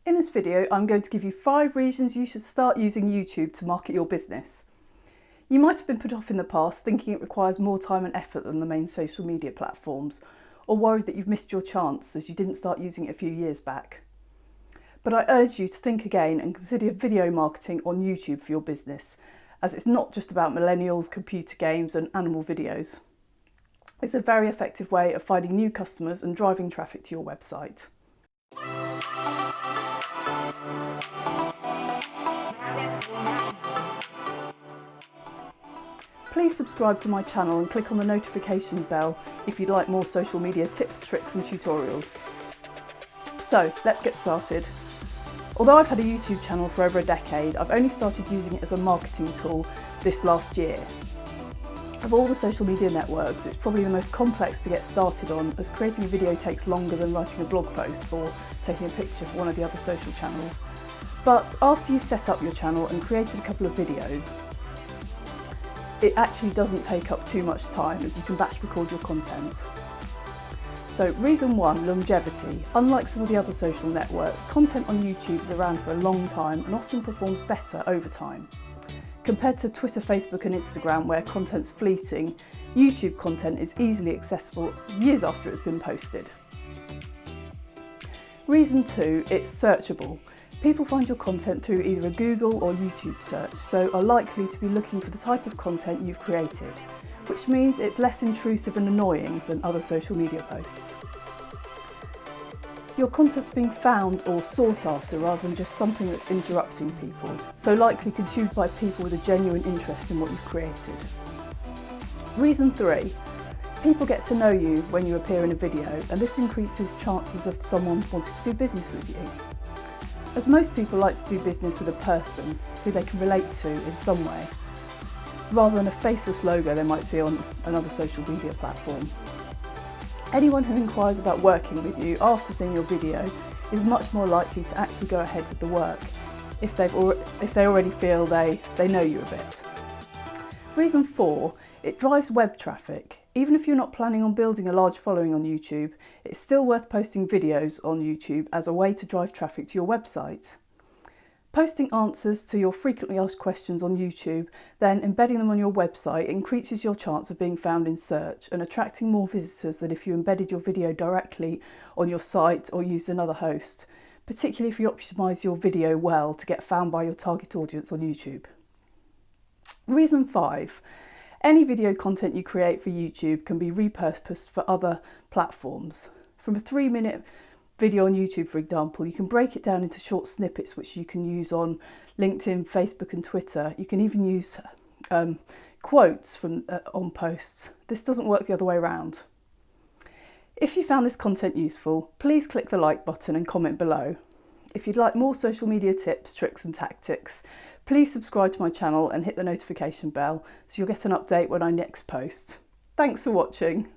In this video, I'm going to give you 5 reasons you should start using YouTube to market your business. You might have been put off in the past thinking it requires more time and effort than the main social media platforms, or worried that you've missed your chance as you didn't start using it a few years back. But I urge you to think again and consider video marketing on YouTube for your business, as it's not just about millennials, computer games and animal videos. It's a very effective way of finding new customers and driving traffic to your website. Please subscribe to my channel and click on the notification bell if you'd like more social media tips, tricks and tutorials. So let's get started. Although I've had a YouTube channel for over a decade, I've only started using it as a marketing tool this last year. Of all the social media networks, it's probably the most complex to get started on, as creating a video takes longer than writing a blog post or taking a picture for one of the other social channels. But after you've set up your channel and created a couple of videos, it actually doesn't take up too much time, as you can batch record your content. So reason 1, longevity. Unlike some of the other social networks, content on YouTube is around for a long time and often performs better over time. Compared to Twitter, Facebook and Instagram, where content's fleeting, YouTube content is easily accessible years after it's been posted. Reason 2, it's searchable. People find your content through either a Google or YouTube search, so are likely to be looking for the type of content you've created, which means it's less intrusive and annoying than other social media posts. Your content's being found or sought after rather than just something that's interrupting people, so likely consumed by people with a genuine interest in what you've created. Reason 3, people get to know you when you appear in a video, and this increases chances of someone wanting to do business with you. As most people like to do business with a person who they can relate to in some way, rather than a faceless logo they might see on another social media platform. Anyone who inquires about working with you after seeing your video is much more likely to actually go ahead with the work if they already feel they know you a bit. Reason 4, it drives web traffic. Even if you're not planning on building a large following on YouTube, it's still worth posting videos on YouTube as a way to drive traffic to your website. Posting answers to your frequently asked questions on YouTube, then embedding them on your website increases your chance of being found in search and attracting more visitors than if you embedded your video directly on your site or used another host, particularly if you optimise your video well to get found by your target audience on YouTube. Reason 5. Any video content you create for YouTube can be repurposed for other platforms. From a 3-minute video on YouTube, for example, you can break it down into short snippets which you can use on LinkedIn, Facebook and Twitter. You can even use quotes from on posts. This doesn't work the other way around. If you found this content useful, please click the like button and comment below. If you'd like more social media tips, tricks and tactics, please subscribe to my channel and hit the notification bell so you'll get an update when I next post. Thanks for watching.